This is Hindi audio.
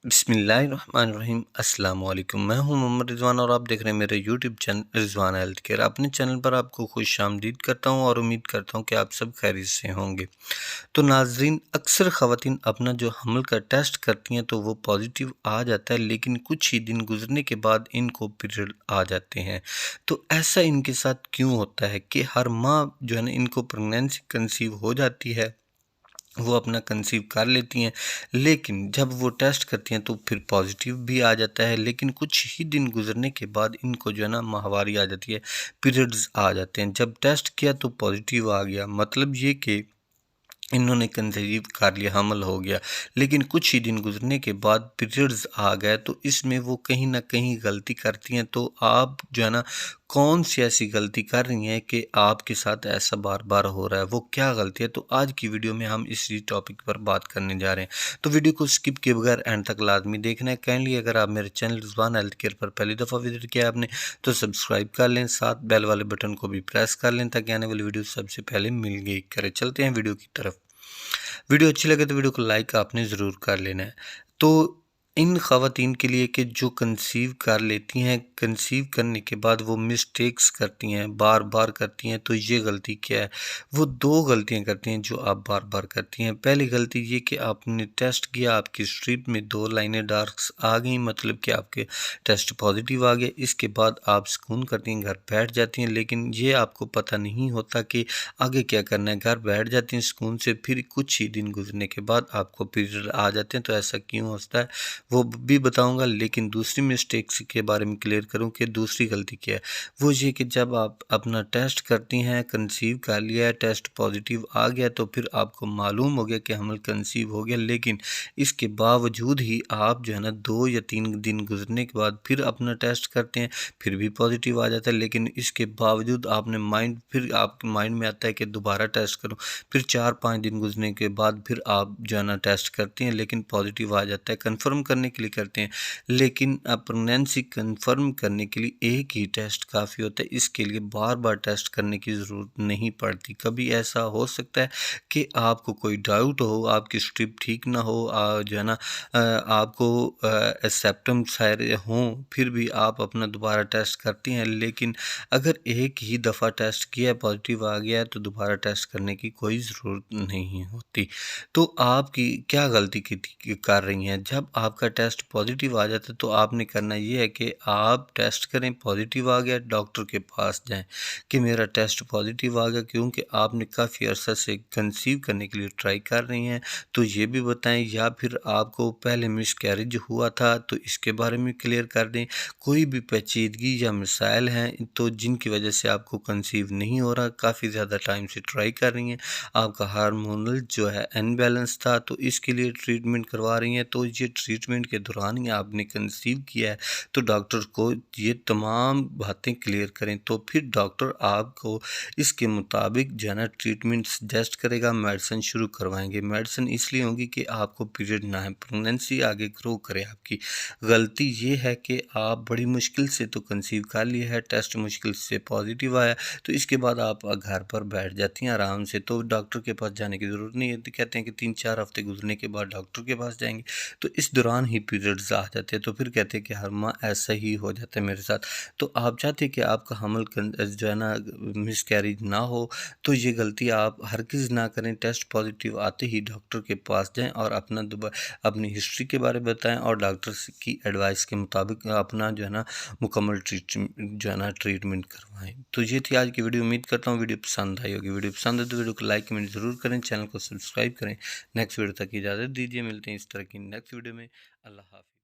बिस्मिल्लाहिर्रहमानिर्रहीम अस्सलाम वालेकुम। मैं हूं मोहम्मद रिजवान और आप देख रहे हैं मेरे YouTube channel Rizwan health care. अपने चैनल पर आपको खुशामदीद करता हूं और उम्मीद करता हूं कि आप सब खैरियत से होंगे। तो नाजरीन, अक्सर ख़वातीन अपना जो हमल का टेस्ट करती हैं तो वो पॉजिटिव आ जाता है, लेकिन कुछ ही दिन गुजरने के बाद इनको पीरियड आ जाते हैं। तो ऐसा इनके साथ क्यों होता है कि हर माह जो है ना इनको प्रेगनेंसी कंसीव हो जाती है, वो अपना कंसीव कर लेती हैं, लेकिन जब वो टेस्ट करती हैं तो फिर पॉजिटिव भी आ जाता है, लेकिन कुछ ही दिन गुजरने के बाद इनको जो है ना माहवारी आ जाती है, पीरियड्स आ जाते हैं। जब टेस्ट किया तो पॉजिटिव आ गया, मतलब ये कि इन्होंने कंसीव कर लिया, हमल हो गया, लेकिन कुछ ही दिन गुजरने के बाद पीरियड्स आ गए। तो इसमें वो कहीं ना कहीं गलती करती हैं। तो आप जो है ना कौन सी ऐसी गलती कर रही हैं कि आपके साथ ऐसा बार बार हो रहा है, वो क्या गलती है? तो आज की वीडियो में हम इसी टॉपिक पर बात करने जा रहे हैं। तो वीडियो को स्किप किए बगैर एंड तक लाजमी देखना है। काइंडली अगर आप मेरे चैनल रिजवान हेल्थ केयर पर पहली दफ़ा विजिट किया आपने तो सब्सक्राइब कर लें, साथ बेल वाले बटन को भी प्रेस कर लें ताकि आने वाली वीडियो सबसे पहले मिल गई करे। चलते हैं वीडियो की तरफ। वीडियो अच्छी लगे तो वीडियो को लाइक आपने ज़रूर कर लेना है। तो इन ख़वातीन के लिए कि जो कंसीव कर लेती हैं, कंसीव करने के बाद वो मिस्टेक्स करती हैं, बार बार करती हैं, तो ये गलती क्या है? वो दो गलतियां करती हैं जो आप बार बार करती हैं। पहली गलती ये कि आपने टेस्ट किया, आपकी स्ट्रिप में दो लाइनें डार्क्स आ गई, मतलब कि आपके टेस्ट पॉजिटिव आ गया। इसके बाद आप सुकून करती हैं, घर बैठ जाती हैं, लेकिन ये आपको पता नहीं होता कि आगे क्या करना है। घर बैठ जाती हैं सुकून से, फिर कुछ ही दिन गुजरने के बाद आपको पीरियड आ जाते हैं। तो ऐसा क्यों होता है वो भी बताऊंगा, लेकिन दूसरी मिस्टेक्स के बारे में क्लियर करूं कि दूसरी गलती क्या है। वो ये कि जब आप अपना टेस्ट करती हैं, कंसीव कर लिया है, टेस्ट पॉजिटिव आ गया, तो फिर आपको मालूम हो गया कि हमल कंसीव हो गया, लेकिन इसके बावजूद ही आप जो है ना 2 या 3 दिन गुजरने के बाद फिर अपना टेस्ट करते हैं, फिर भी पॉजिटिव आ जाता है। लेकिन इसके बावजूद आपने फिर आपके माइंड में आता है कि दोबारा टेस्ट करो, फिर 4-5 दिन गुजरने के बाद फिर आप जो है ना टेस्ट करते हैं, लेकिन पॉजिटिव आ जाता है। कंफर्म करने के लिए करते हैं, लेकिन प्रेगनेंसी कंफर्म करने के लिए एक ही टेस्ट काफ़ी होता है। इसके लिए बार बार टेस्ट करने की ज़रूरत नहीं पड़ती। कभी ऐसा हो सकता है कि आपको कोई डाउट हो, आपकी स्ट्रिप ठीक ना हो, जो है ना आपको सिम्पटम्स हों, फिर भी आप अपना दोबारा टेस्ट करती हैं, लेकिन अगर एक ही दफ़ा टेस्ट किया है, पॉजिटिव आ गया है, तो दोबारा टेस्ट करने की कोई ज़रूरत नहीं होती। तो आपकी क्या गलती कर रही हैं? जब आपका टेस्ट पॉजिटिव आ जाता है तो आपने करना ये है कि आप टेस्ट करें, पॉजिटिव आ गया, डॉक्टर के पास जाएं कि मेरा टेस्ट पॉजिटिव आ गया, क्योंकि आपने काफ़ी अरसा से कंसीव करने के लिए ट्राई कर रही हैं, तो ये भी बताएं। या फिर आपको पहले मिसकैरेज हुआ था तो इसके बारे में क्लियर कर दें। कोई भी पेचीदगी या मिसाइल हैं तो जिनकी वजह से आपको कंसीव नहीं हो रहा, काफ़ी ज़्यादा टाइम से ट्राई कर रही हैं, आपका हार्मोनल जो है अनबैलेंस था, तो इसके लिए ट्रीटमेंट करवा रही हैं, तो ये ट्रीटमेंट के दौरान ही आपने कंसीव किया है, तो डॉक्टर को ये तमाम बातें क्लियर करें, तो फिर डॉक्टर आपको इसके मुताबिक जो है ना ट्रीटमेंट सजेस्ट करेगा, मेडिसिन शुरू करवाएंगे। मेडिसिन इसलिए होगी कि आपको पीरियड ना है, प्रेगनेंसी आगे ग्रो करे। आपकी गलती ये है कि आप बड़ी मुश्किल से तो कंसीव कर लिया है, टेस्ट मुश्किल से पॉजिटिव आया, तो इसके बाद आप घर पर बैठ जाती हैं आराम से, तो डॉक्टर के पास जाने की ज़रूरत नहीं है। तो कहते हैं कि 3-4 हफ्ते गुजरने के बाद डॉक्टर के पास जाएंगे, तो इस दौरान ही पीरियड्स आ जाते हैं। तो फिर कहते हैं कि हर माह ऐसा ही हो जाता है मेरे साथ। तो आप चाहते हैं कि आपका जो है ना मिसकैरेज ना हो, तो ये गलती आप हरगिज़ ना करें। टेस्ट पॉजिटिव आते ही डॉक्टर के पास जाएं और अपनी हिस्ट्री के बारे में बताएं और डॉक्टर की एडवाइस के मुताबिक अपना जो है ना मुकम्मल ट्रीटमेंट करवाएं। तो ये थी आज की वीडियो। उम्मीद करता हूँ वीडियो पसंद आई होगी। वीडियो पसंद है तो वीडियो को लाइक कमेंट ज़रूर करें, चैनल को सब्सक्राइब करें। नेक्स्ट वीडियो तक इजाज़त दीजिए, मिलते हैं इस तरह की नेक्स्ट वीडियो में। अल्लाह हाफ़िज़।